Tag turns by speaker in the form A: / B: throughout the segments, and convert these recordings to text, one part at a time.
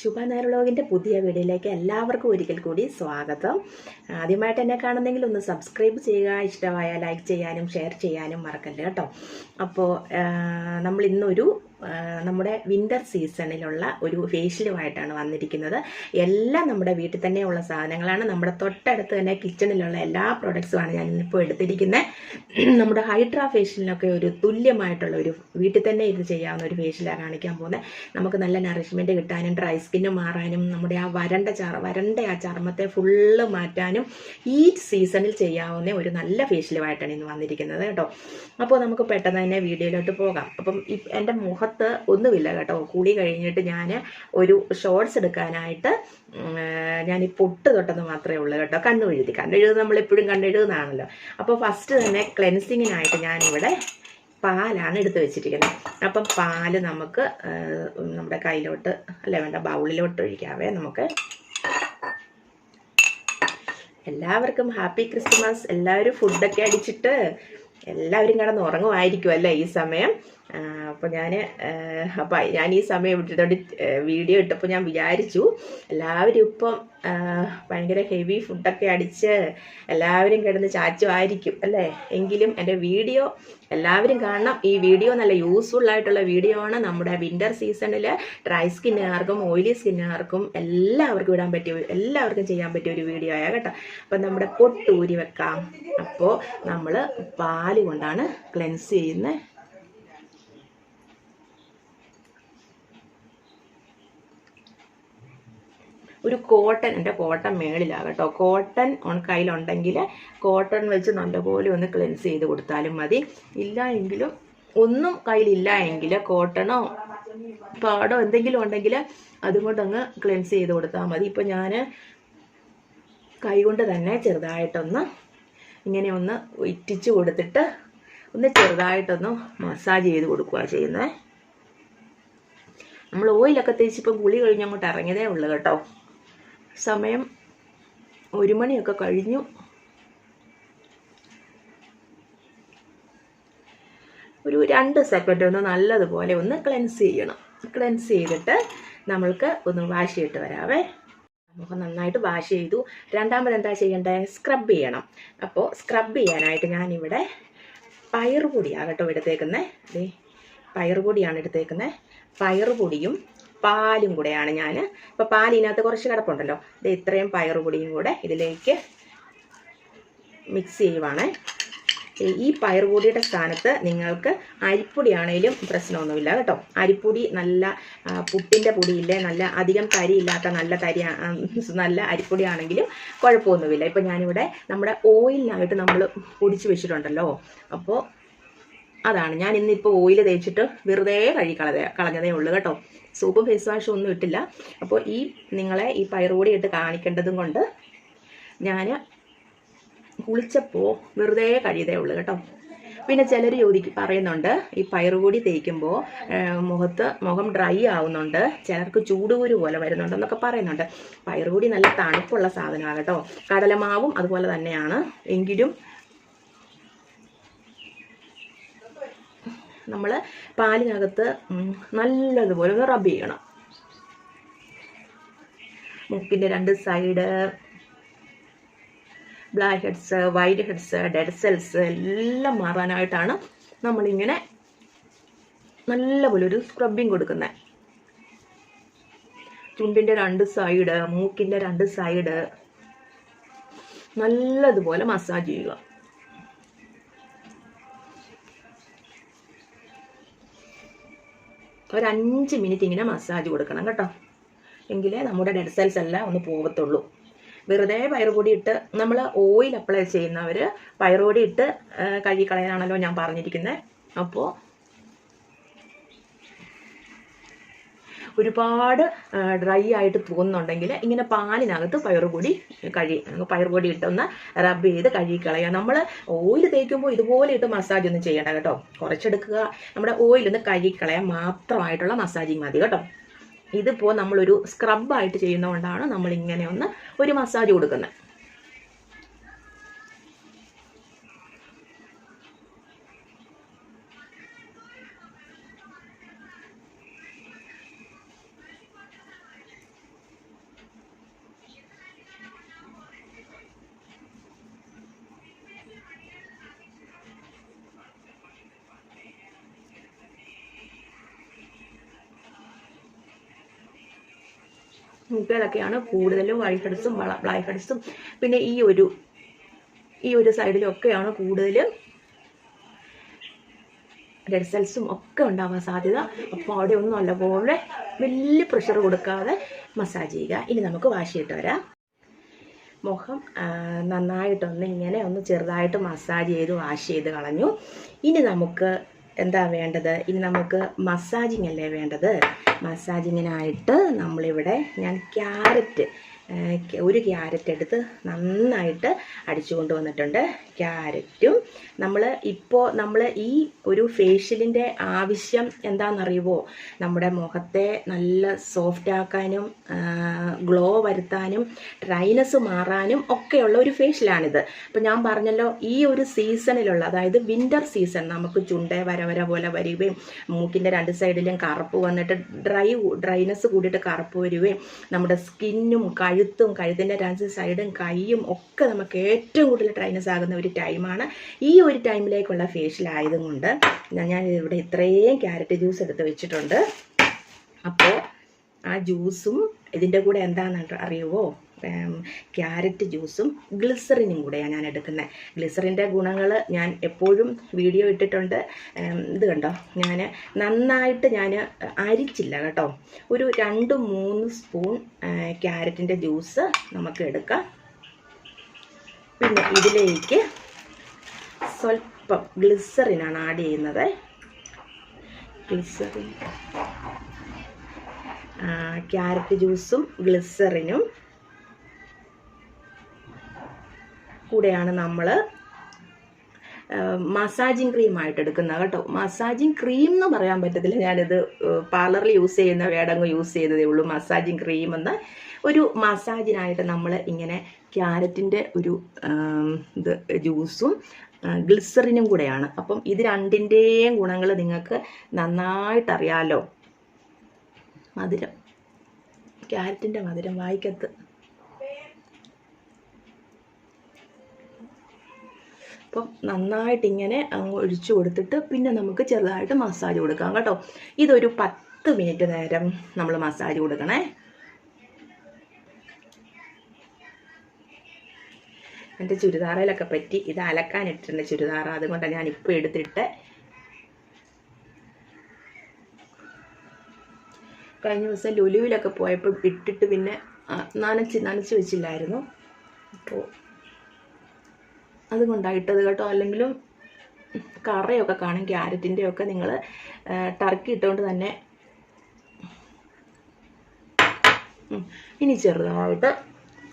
A: ശുഭ നേർവ്ലോഗിൻ്റെ പുതിയ വീഡിയോയിലേക്ക് എല്ലാവർക്കും ഒരിക്കൽ കൂടി സ്വാഗതം. ആദ്യമായിട്ട് എന്നെ കാണുന്നെങ്കിൽ ഒന്ന് സബ്സ്ക്രൈബ് ചെയ്യുക, ഇഷ്ടമായ ലൈക്ക് ചെയ്യാനും ഷെയർ ചെയ്യാനും മറക്കല്ല കേട്ടോ. അപ്പോൾ നമ്മൾ ഇന്നൊരു നമ്മുടെ വിൻ്റർ സീസണിലുള്ള ഒരു ഫേഷ്യലുമായിട്ടാണ് വന്നിരിക്കുന്നത്. എല്ലാം നമ്മുടെ വീട്ടിൽ തന്നെയുള്ള സാധനങ്ങളാണ്. നമ്മുടെ തൊട്ടടുത്ത് തന്നെ കിച്ചണിലുള്ള എല്ലാ പ്രോഡക്ട്സുമാണ് ഞാൻ ഇപ്പോൾ എടുത്തിരിക്കുന്നത്. നമ്മുടെ ഹൈഡ്രാ ഫേഷ്യലിനൊക്കെ ഒരു തുല്യമായിട്ടുള്ള ഒരു വീട്ടിൽ തന്നെ ഇത് ചെയ്യാവുന്ന ഒരു ഫേഷ്യലാണ് കാണിക്കാൻ പോകുന്നത്. നമുക്ക് നല്ല നറിഷ്മെൻറ്റ് കിട്ടാനും ഡ്രൈ സ്കിന്ന് മാറാനും നമ്മുടെ ആ വരണ്ട ആ ചർമ്മത്തെ ഫുള്ള് മാറ്റാനും ഈ സീസണിൽ ചെയ്യാവുന്ന ഒരു നല്ല ഫേഷ്യലുമായിട്ടാണ് ഇന്ന് വന്നിരിക്കുന്നത് കേട്ടോ. അപ്പോൾ നമുക്ക് പെട്ടെന്ന് തന്നെ വീഡിയോയിലോട്ട് പോകാം. അപ്പം എൻ്റെ മുഖത്ത് ഒന്നുമില്ല കേട്ടോ. കുളി കഴിഞ്ഞിട്ട് ഞാൻ ഒരു ഷോർട്സ് എടുക്കാനായിട്ട് ഞാൻ ഈ പൊട്ട് തൊട്ടെന്ന് മാത്രമേ ഉള്ളൂ കേട്ടോ. കണ്ണെഴുത് നമ്മളെപ്പോഴും കണ്ണെഴുതുന്നതാണല്ലോ. അപ്പോൾ ഫസ്റ്റ് തന്നെ ക്ലെൻസിങ്ങിനായിട്ട് ഞാനിവിടെ പാലാണ് എടുത്ത് വെച്ചിരിക്കുന്നത്. അപ്പം പാല് നമുക്ക് നമ്മുടെ കയ്യിലോട്ട് വേണ്ട ബൗളിലോട്ട് ഒഴിക്കാവേ. നമുക്ക് എല്ലാവർക്കും ഹാപ്പി ക്രിസ്മസ്. എല്ലാവരും ഫുഡൊക്കെ അടിച്ചിട്ട് എല്ലാവരും കിടന്ന് ഉറങ്ങുമായിരിക്കും അല്ലേ ഈ സമയം. അപ്പോൾ ഞാൻ ഈ സമയം വിട്ടിട്ട് വീഡിയോ ഇട്ടപ്പോൾ ഞാൻ വിചാരിച്ചു എല്ലാവരും ഇപ്പം ഭയങ്കര ഹെവി ഫുഡൊക്കെ അടിച്ച് എല്ലാവരും കിടന്ന് ചാച്ചുമായിരിക്കും അല്ലേ. എങ്കിലും എൻ്റെ വീഡിയോ എല്ലാവരും കാണണം. ഈ വീഡിയോ നല്ല യൂസ്ഫുൾ ആയിട്ടുള്ള വീഡിയോ ആണ്. നമ്മുടെ വിൻ്റർ സീസണിൽ ഡ്രൈ സ്കിന്നുകാർക്കും ഓയിലി സ്കിന്നുകാർക്കും എല്ലാവർക്കും ചെയ്യാൻ പറ്റിയ ഒരു വീഡിയോ ആയ കേട്ടോ. അപ്പം നമ്മുടെ പൊട്ടൂരി വെക്കാം. അപ്പോൾ നമ്മൾ പാല് കൊണ്ടാണ് ക്ലെൻസ് ചെയ്യുന്നത്. ഒരു എൻ്റെ കോട്ടൺ മേളിലാണ് കേട്ടോ. കോട്ടൺ കയ്യിലുണ്ടെങ്കിൽ കോട്ടൺ വെച്ച് നല്ലപോലെ ഒന്ന് ക്ലെൻസ് ചെയ്ത് കൊടുത്താലും മതി. ഇല്ല എങ്കിലും ഒന്നും കയ്യിലില്ല എങ്കിൽ കോട്ടണോ പാടോ എന്തെങ്കിലും ഉണ്ടെങ്കിൽ അതുകൊണ്ടങ്ങ് ക്ലെൻസ് ചെയ്ത് കൊടുത്താൽ മതി. ഇപ്പം ഞാൻ കൈകൊണ്ട് തന്നെ ചെറുതായിട്ടൊന്ന് ഇങ്ങനെ ഒന്ന് ഇറ്റിച്ച് കൊടുത്തിട്ട് ഒന്ന് ചെറുതായിട്ടൊന്ന് മസാജ് ചെയ്ത് കൊടുക്കുകയാണ് ചെയ്യുന്നത്. നമ്മൾ ഓയിലൊക്കെ തേച്ചിപ്പം കുളി കഴിഞ്ഞ് അങ്ങോട്ട് ഇറങ്ങിയതേ ഉള്ളൂ കേട്ടോ. സമയം 1 മണിയൊക്കെ കഴിഞ്ഞു. ഒരു 2 സെക്കൻഡ് ഒന്ന് നല്ലതുപോലെ ഒന്ന് ക്ലെൻസ് ചെയ്യണം. ക്ലെൻസ് ചെയ്തിട്ട് നമ്മൾക്ക് ഒന്ന് വാഷ് ചെയ്തിട്ട് വരാവേ. മുഖം നന്നായിട്ട് വാഷ് ചെയ്തു. രണ്ടാമത് എന്താ ചെയ്യേണ്ടത്? സ്ക്രബ് ചെയ്യണം. അപ്പോൾ സ്ക്രബ് ചെയ്യാനായിട്ട് ഞാനിവിടെ പയറുപൊടിയാണ് കേട്ടോ എടുത്തേക്കുന്നത്. പയറുപൊടിയാണ് എടുത്തേക്കുന്നത്. പയറുപൊടിയും പാലും കൂടെയാണ് ഞാൻ. ഇപ്പോൾ പാലിനകത്ത് കുറച്ച് കിടപ്പുണ്ടല്ലോ. ഇത്രയും പയറുപൊടിയും കൂടെ ഇതിലേക്ക് മിക്സ് ചെയ്യുവാണ്. ഈ പയറുപൊടിയുടെ സ്ഥാനത്ത് നിങ്ങൾക്ക് അരിപ്പൊടിയാണേലും പ്രശ്നമൊന്നുമില്ല കേട്ടോ. അരിപ്പൊടി നല്ല പുട്ടിൻ്റെ പൊടിയില്ലേ, നല്ല അധികം തരിയില്ലാത്ത നല്ല അരിപ്പൊടിയാണെങ്കിലും കുഴപ്പമൊന്നുമില്ല. ഇപ്പം ഞാനിവിടെ നമ്മുടെ ഓയിലിനായിട്ട് നമ്മൾ പൊടിച്ച് വെച്ചിട്ടുണ്ടല്ലോ. അപ്പോൾ അതാണ് ഞാൻ ഇന്നിപ്പോൾ ഓയിൽ തേച്ചിട്ട് വെറുതെ കളഞ്ഞതേ ഉള്ളൂ കേട്ടോ. സോപ്പും ഫേസ് വാഷും ഒന്നും ഇട്ടില്ല. അപ്പോൾ നിങ്ങളെ ഈ പയറുപൊടി ഇട്ട് കാണിക്കേണ്ടതും കൊണ്ട് ഞാൻ കുളിച്ചപ്പോൾ വെറുതെ കഴിയതേ ഉള്ളൂ കേട്ടോ. പിന്നെ ചിലർ പറയുന്നുണ്ട് ഈ പയറുപൊടി തേക്കുമ്പോൾ മുഖം ഡ്രൈ ആവുന്നുണ്ട്, ചിലർക്ക് ചൂടുകുരു പോലെ വരുന്നുണ്ടെന്നൊക്കെ പറയുന്നുണ്ട്. പയറുപൊടി നല്ല തണുപ്പുള്ള സാധനമാണ് കേട്ടോ. കടലമാവും അതുപോലെ തന്നെയാണ്. എങ്കിലും നമ്മൾ പാലിനകത്ത് നല്ലതുപോലെ ഒന്ന് റബ്ബ് ചെയ്യണം. മൂക്കിൻ്റെ 2 side, blackheads, whiteheads, dead cells എല്ലാം മാറാനായിട്ടാണ് നമ്മളിങ്ങനെ നല്ലപോലെ ഒരു സ്ക്രബിങ് കൊടുക്കുന്നത്. ചുണ്ടിൻ്റെ 2 സൈഡ്, മൂക്കിൻ്റെ 2 സൈഡ് നല്ലതുപോലെ മസാജ് ചെയ്യുക. ഒരു 5 മിനിറ്റ് ഇങ്ങനെ മസാജ് കൊടുക്കണം കേട്ടോ. എങ്കിലേ നമ്മുടെ ഡെഡ് സെൽസ് എല്ലാം ഒന്ന് പോകത്തുള്ളൂ. വെറുതെ പയറുപൊടി ഇട്ട് നമ്മൾ ഓയിൽ അപ്ലൈ ചെയ്യുന്നവർ പയറുപൊടി ഇട്ട് കഴുകിക്കളയാനാണല്ലോ ഞാൻ പറഞ്ഞിരിക്കുന്നത്. അപ്പോൾ ഒരുപാട് ഡ്രൈ ആയിട്ട് തോന്നുന്നുണ്ടെങ്കിൽ ഇങ്ങനെ പാലിനകത്ത് പയറുപൊടി ഇട്ടൊന്ന് റബ്ബ് ചെയ്ത് കഴുകിക്കളയുക. നമ്മൾ ഓയിൽ തേക്കുമ്പോൾ ഇതുപോലെ ഇട്ട് മസാജ് ഒന്നും ചെയ്യണ്ട കേട്ടോ. കുറച്ചെടുക്കുക, നമ്മുടെ ഓയിലൊന്ന് കഴുകിക്കളയാൻ മാത്രമായിട്ടുള്ള മസാജിങ് മതി കേട്ടോ. ഇതിപ്പോൾ നമ്മളൊരു സ്ക്രബായിട്ട് ചെയ്യുന്നതുകൊണ്ടാണ് നമ്മളിങ്ങനെ ഒരു മസാജ് കൊടുക്കുന്നത്. മുക്കുകളൊക്കെയാണ് കൂടുതലും വൈറ്റ് ഹെഡ്സും ബ്ലാക്ക് ഹെഡ്സും പിന്നെ ഈ ഒരു സൈഡിലൊക്കെയാണ് കൂടുതൽ ഡെഡ് സെൽസും ഒക്കെ ഉണ്ടാവാൻ സാധ്യത. അപ്പോൾ അവിടെ ഒന്നും നല്ലപോലെ വലിയ പ്രഷർ കൊടുക്കാതെ മസാജ് ചെയ്യുക. ഇനി നമുക്ക് വാഷ് ചെയ്തിട്ട് വരാം. മുഖം നന്നായിട്ടൊന്ന് ഇങ്ങനെ ഒന്ന് ചെറുതായിട്ട് മസാജ് ചെയ്ത് വാഷ് ചെയ്ത് കളഞ്ഞു. ഇനി നമുക്ക് എന്താ വേണ്ടത്? ഇനി നമുക്ക് മസാജിങ് അല്ലേ വേണ്ടത്. മസാജിങ്ങിനായിട്ട് നമ്മളിവിടെ ഞാൻ ഒരു ക്യാരറ്റ് എടുത്ത് നന്നായിട്ട് അടിച്ചു കൊണ്ടുവന്നിട്ടുണ്ട്. ക്യാരറ്റും നമ്മൾ ഈ ഒരു ഫേഷ്യലിൻ്റെ ആവശ്യം എന്താണെന്നറിയുമോ? നമ്മുടെ മുഖത്തെ നല്ല സോഫ്റ്റ് ആക്കാനും ഗ്ലോ വരുത്താനും ഡ്രൈനെസ് മാറാനും ഒക്കെയുള്ള ഒരു ഫേഷ്യലാണിത്. അപ്പം ഞാൻ പറഞ്ഞല്ലോ, ഈ ഒരു സീസണിലുള്ള, അതായത് വിൻ്റർ സീസൺ, നമുക്ക് ചുണ്ടേ വര പോലെ വരികയും മൂക്കിൻ്റെ 2 സൈഡിലും കറുപ്പ് വന്നിട്ട് ഡ്രൈനെസ് കൂടിയിട്ട് കറുപ്പ് വരികയും നമ്മുടെ സ്കിന്നും കഴുത്തിൻ്റെ 2 സൈഡും കൈയും ഒക്കെ നമുക്ക് ഏറ്റവും കൂടുതൽ ഡ്രൈനെസ് ആകുന്ന ഒരു ടൈമാണ്. ഈ ഒരു ടൈമിലേക്കുള്ള ഫേഷ്യൽ ആയതുകൊണ്ട് ഞാൻ ഇവിടെ ഇത്രയും ക്യാരറ്റ് ജ്യൂസ് എടുത്ത് വെച്ചിട്ടുണ്ട്. അപ്പോൾ ആ ജ്യൂസും ഇതിൻ്റെ കൂടെ എന്താണെന്ന് അറിയുമോ? ക്യാരറ്റ് ജ്യൂസും ഗ്ലിസറിനും കൂടെയാണ് ഞാൻ എടുക്കുന്നത്. ഗ്ലിസറിൻ്റെ ഗുണങ്ങൾ ഞാൻ എപ്പോഴും വീഡിയോ ഇട്ടിട്ടുണ്ട്. ഇത് കണ്ടോ, ഞാൻ നന്നായിട്ട് അരിച്ചില്ല കേട്ടോ. ഒരു 2-3 സ്പൂൺ ക്യാരറ്റിൻ്റെ ജ്യൂസ് നമുക്ക് എടുക്കാം. പിന്നെ ഇതിലേക്ക് സ്വല്പം ഗ്ലിസറിനാണ് ആഡ് ചെയ്യുന്നത്. ക്യാരറ്റ് ജ്യൂസും ഗ്ലിസറിനും കൂടെയാണ് നമ്മൾ മസാജിങ് ക്രീമായിട്ട് എടുക്കുന്നത് കേട്ടോ. മസാജിങ് ക്രീം എന്ന് പറയാൻ പറ്റത്തില്ല, ഞാനിത് പാർലറിൽ യൂസ് ചെയ്യുന്ന വേടങ്ങ് യൂസ് ചെയ്തതേ ഉള്ളൂ. മസാജിങ് ക്രീം എന്ന ഒരു മസാജിനായിട്ട് നമ്മൾ ഇങ്ങനെ ക്യാരറ്റിൻ്റെ ഒരു ജ്യൂസും ഗ്ലിസറിനും കൂടെയാണ്. അപ്പം ഇത് രണ്ടിൻ്റെയും ഗുണങ്ങൾ നിങ്ങൾക്ക് നന്നായിട്ടറിയാമല്ലോ. മധുരം, ക്യാരറ്റിൻ്റെ മധുരം വായിക്കത്ത്. അപ്പം നന്നായിട്ട് ഇങ്ങനെ അങ്ങ് ഒഴിച്ചു കൊടുത്തിട്ട് പിന്നെ നമുക്ക് ചെറുതായിട്ട് മസാജ് കൊടുക്കാം കേട്ടോ. ഇതൊരു 10 മിനിറ്റ് നേരം നമ്മൾ മസാജ് കൊടുക്കണേ. എൻ്റെ ചുരിദാറിലൊക്കെ പറ്റി, ഇത് അലക്കാനിട്ടിട്ടുണ്ട് ചുരിദാർ, അതുകൊണ്ടാണ് ഞാനിപ്പോൾ എടുത്തിട്ട്. കഴിഞ്ഞ ദിവസം ലുലുവിലൊക്കെ പോയപ്പോൾ ഇട്ടിട്ട് പിന്നെ നനച്ച് വെച്ചില്ലായിരുന്നു. അപ്പോൾ അതുകൊണ്ടായിട്ടത് കേട്ടോ. അല്ലെങ്കിലും കറയൊക്കെ കാണും ക്യാരറ്റിൻ്റെ ഒക്കെ. നിങ്ങൾ ടർക്കി ഇട്ടുകൊണ്ട് തന്നെ. ഇനി ചെറുതായിട്ട്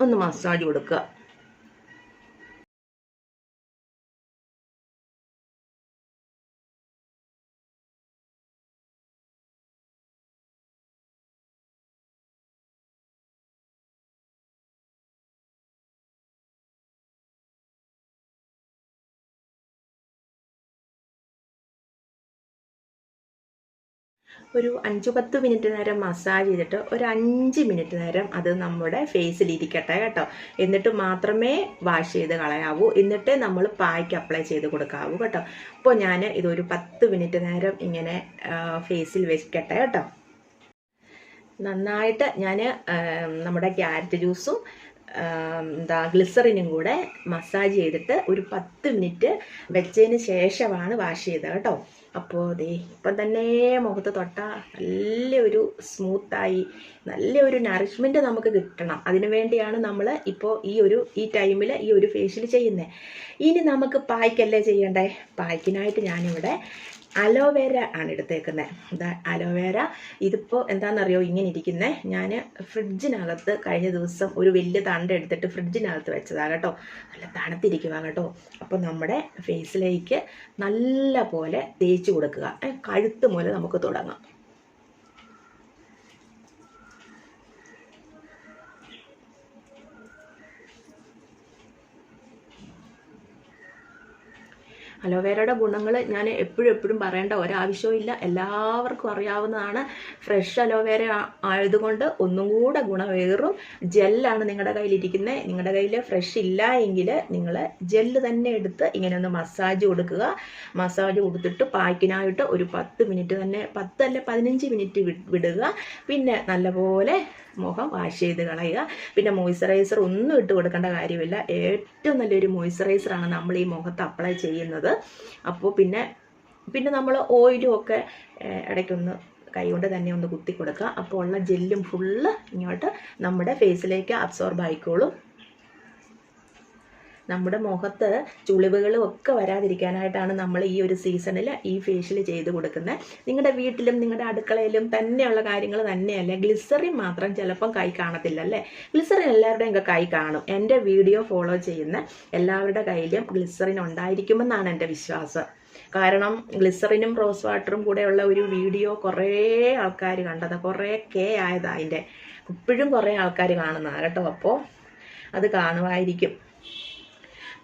A: ഒന്ന് മസാജ് കൊടുക്കുക. ഒരു 5-10 മിനിറ്റ് നേരം മസാജ് ചെയ്തിട്ട് ഒരു 5 മിനിറ്റ് നേരം അത് നമ്മുടെ ഫേസിൽ ഇരിക്കട്ടെ കേട്ടോ. എന്നിട്ട് മാത്രമേ വാഷ് ചെയ്ത് കളയാവൂ. എന്നിട്ടേ നമ്മൾ പായ്ക്ക് അപ്ലൈ ചെയ്ത് കൊടുക്കാവൂ കേട്ടോ. അപ്പോൾ ഞാൻ ഇതൊരു 10 മിനിറ്റ് നേരം ഇങ്ങനെ ഫേസിൽ വെക്കട്ടെ കേട്ടോ. നന്നായിട്ട് ഞാൻ നമ്മുടെ ക്യാരറ്റ് ജ്യൂസും ഗ്ലിസറിനും കൂടെ മസാജ് ചെയ്തിട്ട് ഒരു 10 മിനിറ്റ് വെച്ചതിന് ശേഷമാണ് വാഷ് ചെയ്തത് കേട്ടോ. അപ്പോൾ ഇപ്പം തന്നെ മുഖത്ത് തൊട്ടാൽ നല്ലൊരു സ്മൂത്തായി നല്ലൊരു നറിഷ്മെൻറ്റ് നമുക്ക് കിട്ടണം. അതിനു വേണ്ടിയാണ് നമ്മൾ ഇപ്പോൾ ഈ ടൈമിൽ ഈ ഒരു ഫേഷ്യൽ ചെയ്യുന്നത്. ഇനി നമുക്ക് പായ്ക്കല്ലേ ചെയ്യണ്ടേ? പായ്ക്കിനായിട്ട് ഞാനിവിടെ അലോവേര ആണ് എടുത്തേക്കുന്നത്. അലോവേര ഇതിപ്പോൾ എന്താണെന്നറിയോ ഇങ്ങനെ ഇരിക്കുന്നത്? ഞാൻ ഫ്രിഡ്ജിനകത്ത് കഴിഞ്ഞ ദിവസം ഒരു വലിയ തണ്ട് എടുത്തിട്ട് ഫ്രിഡ്ജിനകത്ത് വെച്ചതാണ് കേട്ടോ. നല്ല തണുത്തിരിക്കുക കേട്ടോ. അപ്പോൾ നമ്മുടെ ഫേസിലേക്ക് നല്ല പോലെ തേച്ച് കൊടുക്കുക. കഴുത്ത് മുതൽ നമുക്ക് തുടങ്ങാം. അലോവേരയുടെ ഗുണങ്ങൾ ഞാൻ എപ്പോഴും പറയേണ്ട ഒരാവശ്യവും ഇല്ല, എല്ലാവർക്കും അറിയാവുന്നതാണ്. ഫ്രഷ് അലോവേര ആയതുകൊണ്ട് ഒന്നും കൂടെ ഗുണമേറും. ജെല്ലാണ് നിങ്ങളുടെ കയ്യിലിരിക്കുന്നത്. നിങ്ങളുടെ കയ്യിൽ ഫ്രഷ് ഇല്ല എങ്കിൽ നിങ്ങൾ ജെല്ല് തന്നെ എടുത്ത് ഇങ്ങനെ ഒന്ന് മസാജ് കൊടുക്കുക. മസാജ് കൊടുത്തിട്ട് പായ്ക്കിനായിട്ട് ഒരു 10 മിനിറ്റ് തന്നെ, 10 അല്ല 15 മിനിറ്റ് വിടുക. പിന്നെ നല്ലപോലെ മുഖം വാഷ് ചെയ്ത് കളയുക. പിന്നെ മോയ്സ്ചറൈസർ ഒന്നും ഇട്ട് കൊടുക്കേണ്ട കാര്യമില്ല. ഏറ്റവും നല്ലൊരു മോയ്സ്ചറൈസറാണ് നമ്മൾ ഈ മുഖത്ത് അപ്ലൈ ചെയ്യുന്നത്. അപ്പോൾ പിന്നെ നമ്മൾ ഓയിലും ഒക്കെ ഇടയ്ക്കൊന്ന് കൈകൊണ്ട് തന്നെ ഒന്ന് കുത്തി കൊടുക്കുക. അപ്പോൾ ഉള്ള ജെല്ലും ഫുള്ള് ഇങ്ങോട്ട് നമ്മുടെ ഫേസിലേക്ക് അബ്സോർബ് ആയിക്കോളും. നമ്മുടെ മുഖത്ത് ചുളിവുകളും ഒക്കെ വരാതിരിക്കാനായിട്ടാണ് നമ്മൾ ഈ ഒരു സീസണിൽ ഈ ഫേഷ്യൽ ചെയ്ത് കൊടുക്കുന്നത്. നിങ്ങളുടെ വീട്ടിലും നിങ്ങളുടെ അടുക്കളയിലും തന്നെയുള്ള കാര്യങ്ങൾ തന്നെയല്ലേ. ഗ്ലിസറിൻ മാത്രം ചിലപ്പം കൈ കാണത്തില്ല അല്ലേ. ഗ്ലിസറിൻ എല്ലാവരുടെയും കൈ കാണും. എൻ്റെ വീഡിയോ ഫോളോ ചെയ്യുന്ന എല്ലാവരുടെ കയ്യിലും ഗ്ലിസറിൻ ഉണ്ടായിരിക്കുമെന്നാണ് എൻ്റെ വിശ്വാസം. കാരണം ഗ്ലിസറിനും റോസ് വാട്ടറും കൂടെയുള്ള ഒരു വീഡിയോ കുറേ ആൾക്കാർ കണ്ടത്, കുറേ ആയതാണ് അതിൻ്റെ. ഇപ്പോഴും കുറേ ആൾക്കാർ കാണുന്നതാണ് കേട്ടോ. അപ്പോൾ അത് കാണുമായിരിക്കും.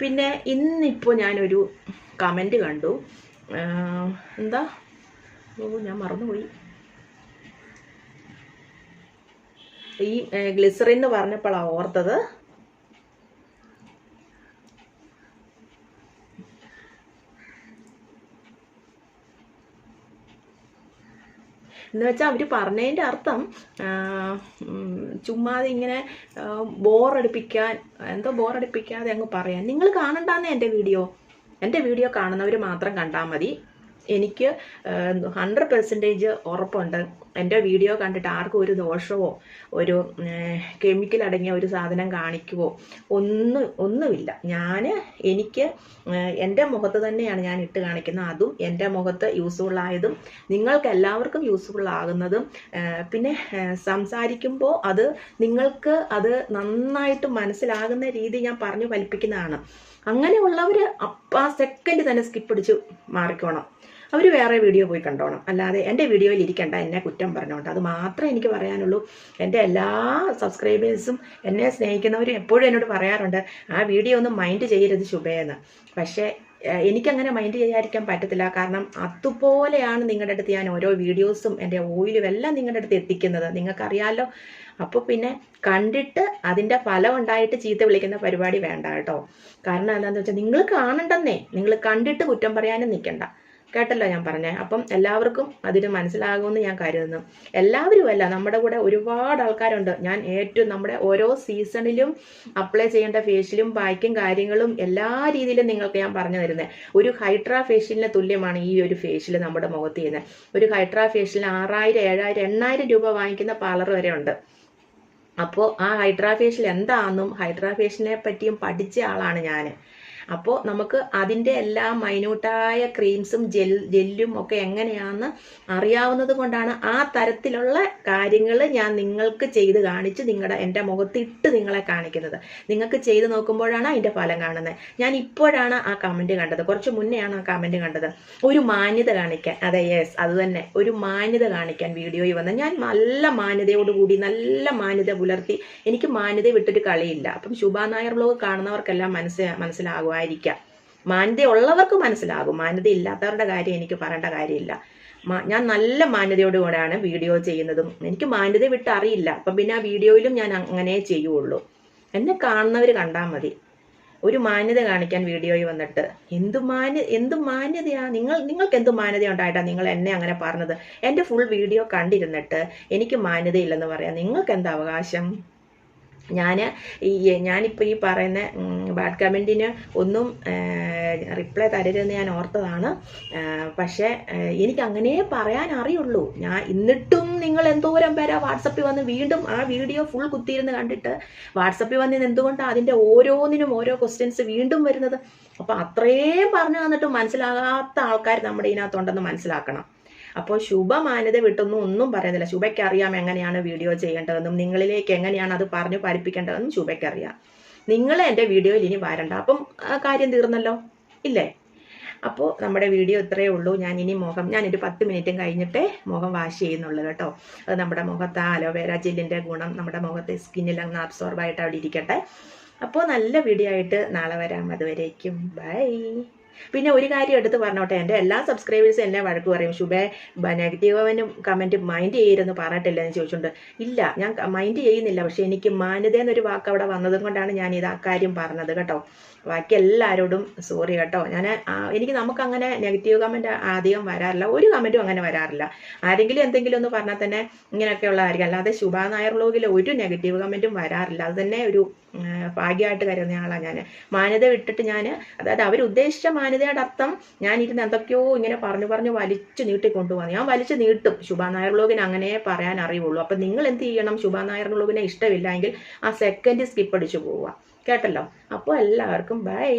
A: പിന്നെ ഇന്നിപ്പോൾ ഞാനൊരു കമൻറ്റ് കണ്ടു. എന്താ, ഞാൻ മറന്നുപോയി. ഈ ഗ്ലിസറിൻ എന്ന് പറഞ്ഞപ്പോഴാണ് ഓർത്തത്. എന്ന് വെച്ചാൽ അവർ പറഞ്ഞതിൻ്റെ അർത്ഥം ചുമ്മാതെ ഇങ്ങനെ ബോറടിപ്പിക്കാതെ അങ്ങ് പറയാൻ. നിങ്ങൾ കാണണ്ടെന്നേ എൻ്റെ വീഡിയോ കാണുന്നവർ മാത്രം കണ്ടാൽ മതി. എനിക്ക് 100% ഉറപ്പുണ്ട്. എൻ്റെ വീഡിയോ കണ്ടിട്ട് ആർക്കും ഒരു ദോഷമോ ഒരു കെമിക്കൽ അടങ്ങിയ ഒരു സാധനം കാണിക്കുവോ ഒന്നുമില്ല. എനിക്ക് എൻ്റെ മുഖത്ത് തന്നെയാണ് ഞാൻ ഇട്ട് കാണിക്കുന്നത്. അതും എൻ്റെ മുഖത്ത് യൂസ്ഫുൾ ആയതും നിങ്ങൾക്ക് എല്ലാവർക്കും യൂസ്ഫുൾ ആകുന്നതും. പിന്നെ സംസാരിക്കുമ്പോൾ നിങ്ങൾക്ക് അത് നന്നായിട്ട് മനസ്സിലാകുന്ന രീതി ഞാൻ പറഞ്ഞു ഫലിപ്പിക്കുന്നതാണ്. അങ്ങനെയുള്ളവർ ആ സെക്കൻഡ് തന്നെ സ്കിപ്പ് അടിച്ച് മാറിക്കോണം. അവർ വേറെ വീഡിയോ പോയി കണ്ടോണം. അല്ലാതെ എൻ്റെ വീഡിയോയിൽ ഇരിക്കണ്ട, എന്നെ കുറ്റം പറഞ്ഞോണ്ട്. അത് മാത്രമേ എനിക്ക് പറയാനുള്ളൂ. എൻ്റെ എല്ലാ സബ്സ്ക്രൈബേഴ്സും എന്നെ സ്നേഹിക്കുന്നവരും എപ്പോഴും എന്നോട് പറയാറുണ്ട്, ആ വീഡിയോ ഒന്നും മൈൻഡ് ചെയ്യരുത് ശുഭയെന്ന്. പക്ഷേ എനിക്കങ്ങനെ മൈൻഡ് ചെയ്യാതിരിക്കാൻ പറ്റത്തില്ല. കാരണം അതുപോലെയാണ് നിങ്ങളുടെ അടുത്ത് ഞാൻ ഓരോ വീഡിയോസും എൻ്റെ ഓയിലും എല്ലാം നിങ്ങളുടെ അടുത്ത് എത്തിക്കുന്നത്. നിങ്ങൾക്കറിയാമല്ലോ. അപ്പോൾ പിന്നെ കണ്ടിട്ട് അതിൻ്റെ ഫലം ഉണ്ടായിട്ട് ചീത്ത വിളിക്കുന്ന പരിപാടി വേണ്ട കേട്ടോ. കാരണം എന്താണെന്ന് വെച്ചാൽ നിങ്ങൾ കാണണ്ടെന്നേ, നിങ്ങൾ കണ്ടിട്ട് കുറ്റം പറയാനും നിൽക്കണ്ട. കേട്ടല്ലോ ഞാൻ പറഞ്ഞേ. അപ്പം എല്ലാവർക്കും അതിന് മനസ്സിലാകുമെന്ന് ഞാൻ കരുതുന്നു. എല്ലാവരും അല്ല, നമ്മുടെ കൂടെ ഒരുപാട് ആൾക്കാരുണ്ട്. ഞാൻ നമ്മുടെ ഓരോ സീസണിലും അപ്ലൈ ചെയ്യേണ്ട ഫേഷ്യലും പായ്ക്കും കാര്യങ്ങളും എല്ലാ രീതിയിലും നിങ്ങൾക്ക് ഞാൻ പറഞ്ഞു തരുന്നത്. ഒരു ഹൈഡ്രാ ഫേഷ്യലിന് തുല്യമാണ് ഈ ഒരു ഫേഷ്യൽ നമ്മുടെ മുഖത്ത് ചെയ്യുന്നത്. ഒരു ഹൈഡ്രാ ഫേഷ്യലിന് 6000, 7000, 8000 രൂപ വാങ്ങിക്കുന്ന പാർലർ വരെ ഉണ്ട്. അപ്പോൾ ആ ഹൈഡ്രാ ഫേഷ്യൽ എന്താണെന്നും ഹൈഡ്രാ ഫേഷ്യലിനെ പറ്റിയും പഠിച്ച ആളാണ് ഞാൻ. അപ്പോൾ നമുക്ക് അതിൻ്റെ എല്ലാ മൈന്യൂട്ടായ ക്രീംസും ജെല്ലും ഒക്കെ എങ്ങനെയാണെന്ന് അറിയാവുന്നത് കൊണ്ടാണ് ആ തരത്തിലുള്ള കാര്യങ്ങൾ ഞാൻ നിങ്ങൾക്ക് ചെയ്ത് കാണിച്ച് എൻ്റെ മുഖത്തിട്ട് നിങ്ങളെ കാണിക്കുന്നത്. നിങ്ങൾക്ക് ചെയ്ത് നോക്കുമ്പോഴാണ് അതിൻ്റെ ഫലം കാണുന്നത്. ഞാൻ ഇപ്പോഴാണ് ആ കമൻറ്റ് കണ്ടത്, കുറച്ച് മുന്നെയാണ് ആ കമൻറ്റ് കണ്ടത്. ഒരു മാന്യത കാണിക്കാൻ, അതെ യെസ് അത് തന്നെ, ഒരു മാന്യത കാണിക്കാൻ വീഡിയോയിൽ വന്ന് ഞാൻ നല്ല മാന്യതയോടുകൂടി നല്ല മാന്യത പുലർത്തി. എനിക്ക് മാന്യത വിട്ടൊരു കളിയില്ല. അപ്പം ശുഭ നായർ വ്ലോഗ് കാണുന്നവർക്കെല്ലാം മനസ്സിലാകുമായിരിക്കാം. മാന്യത ഉള്ളവർക്ക് മനസ്സിലാകും. മാന്യത ഇല്ലാത്തവരുടെ കാര്യം എനിക്ക് പറയേണ്ട കാര്യമില്ല. ഞാൻ നല്ല മാന്യതയോടുകൂടെയാണ് വീഡിയോ ചെയ്യുന്നതും. എനിക്ക് മാന്യത വിട്ട് അറിയില്ല. അപ്പം പിന്നെ ആ വീഡിയോയിലും ഞാൻ അങ്ങനെ ചെയ്യുള്ളൂ. എന്നെ കാണുന്നവർ കണ്ടാൽ മതി. ഒരു മാന്യത കാണിക്കാൻ വീഡിയോയിൽ വന്നിട്ട് എന്ത് മാന്യതയാ? നിങ്ങൾക്ക് എന്ത് മാന്യത ഉണ്ടായിട്ടാണ് നിങ്ങൾ എന്നെ അങ്ങനെ പറഞ്ഞത്? എൻ്റെ ഫുൾ വീഡിയോ കണ്ടിരുന്നിട്ട് എനിക്ക് മാന്യതയില്ലെന്ന് പറയാം. നിങ്ങൾക്ക് എന്താ അവകാശം? ഞാനിപ്പോൾ ഈ പറയുന്ന ബാഡ് കമൻറ്റിന് ഒന്നും റിപ്ലൈ തരരുതെന്ന് ഞാൻ ഓർത്തതാണ്. പക്ഷേ എനിക്ക് അങ്ങനെ പറയാൻ അറിയുള്ളൂ. എന്നിട്ടും നിങ്ങൾ എന്തോരം പേരാ വാട്സപ്പിൽ വന്ന് വീണ്ടും ആ വീഡിയോ ഫുൾ കുത്തിയിരുന്ന് കണ്ടിട്ട് വാട്സപ്പിൽ വന്ന് എന്തുകൊണ്ടാണ് അതിൻ്റെ ഓരോന്നിനും ഓരോ ക്വസ്റ്റ്യൻസ് വീണ്ടും വരുന്നത്? അപ്പോൾ അത്രയും പറഞ്ഞു തന്നിട്ടും മനസ്സിലാകാത്ത ആൾക്കാർ നമ്മുടെ ഇതിനകത്തുണ്ടെന്ന് മനസ്സിലാക്കണം. അപ്പോൾ ശുഭ മാന്യത വിട്ടൊന്നും ഒന്നും പറയുന്നില്ല. ശുഭയ്ക്ക് അറിയാം എങ്ങനെയാണ് വീഡിയോ ചെയ്യേണ്ടതെന്നും നിങ്ങളിലേക്ക് എങ്ങനെയാണ് അത് പറഞ്ഞു പഠിപ്പിക്കേണ്ടതെന്നും ശുഭയ്ക്ക് അറിയാം. നിങ്ങൾ എൻ്റെ വീഡിയോയിൽ ഇനി വരണ്ട. അപ്പം കാര്യം തീർന്നല്ലോ ഇല്ലേ? അപ്പോൾ നമ്മുടെ വീഡിയോ ഇത്രയേ ഉള്ളൂ. ഞാനൊരു 10 മിനിറ്റും കഴിഞ്ഞിട്ടേ മുഖം വാഷ് ചെയ്യുന്നുള്ളൂ കേട്ടോ. അത് നമ്മുടെ മുഖത്ത് അലോവേര ജെല്ലിൻ്റെ ഗുണം നമ്മുടെ മുഖത്തെ സ്കിന്നിലങ്ങ് അബ്സോർബായിട്ട് അവിടെ ഇരിക്കട്ടെ. അപ്പോൾ നല്ല വീഡിയോ ആയിട്ട് നാളെ വരാം. അതുവരേക്കും ബൈ. പിന്നെ ഒരു കാര്യം എടുത്ത് പറഞ്ഞോട്ടെ, എൻ്റെ എല്ലാ സബ്സ്ക്രൈബേഴ്സും എന്നെ വഴക്ക് പറയും, ശുഭേ നെഗറ്റീവ് കമൻറ്റ് മൈൻഡ് ചെയ്യരുതെന്ന് പറഞ്ഞിട്ടില്ല എന്ന് ചോദിച്ചുകൊണ്ട്. ഇല്ല, ഞാൻ മൈൻഡ് ചെയ്യുന്നില്ല. പക്ഷേ എനിക്ക് മാന്യത എന്നൊരു വാക്ക് അവിടെ വന്നതും കൊണ്ടാണ് ഞാൻ ഇത് ആ കാര്യം പറഞ്ഞത് കേട്ടോ. ബാക്കി എല്ലാവരോടും സോറി കേട്ടോ. എനിക്ക് നമുക്കങ്ങനെ നെഗറ്റീവ് കമൻറ്റ് അധികം വരാറില്ല, ഒരു കമൻറ്റും അങ്ങനെ വരാറില്ല. ആരെങ്കിലും എന്തെങ്കിലും ഒന്ന് പറഞ്ഞാൽ തന്നെ ഇങ്ങനെയൊക്കെയുള്ളതായിരിക്കും. അല്ലാതെ ശുഭ നായർ വ്ലോഗിൽ ഒരു നെഗറ്റീവ് കമൻറ്റും വരാറില്ല. അത് തന്നെ ഒരു ഭാഗ്യമായിട്ട് കരുതുന്ന ആളാണ് ഞാൻ. മാന്യത വിട്ടിട്ട് അതായത് അവരുദ്ദേശിച്ച മാന്യതയുടെ അർത്ഥം ഞാനിരുന്ന് എന്തൊക്കെയോ ഇങ്ങനെ പറഞ്ഞു വലിച്ചു നീട്ടിക്കൊണ്ടുപോകാൻ. ഞാൻ വലിച്ചു നീട്ടും. ശുഭ നായർ വ്ലോഗിന് അങ്ങനെ പറയാൻ അറിയുള്ളൂ. അപ്പം നിങ്ങൾ എന്ത് ചെയ്യണം? ശുഭ നായർ വ്ലോഗിനെ ഇഷ്ടമില്ലെങ്കിൽ ആ സെക്കൻഡ് സ്കിപ്പ് അടിച്ചു പോവുക കേട്ടല്ലോ. അപ്പോൾ എല്ലാവർക്കും ബൈ.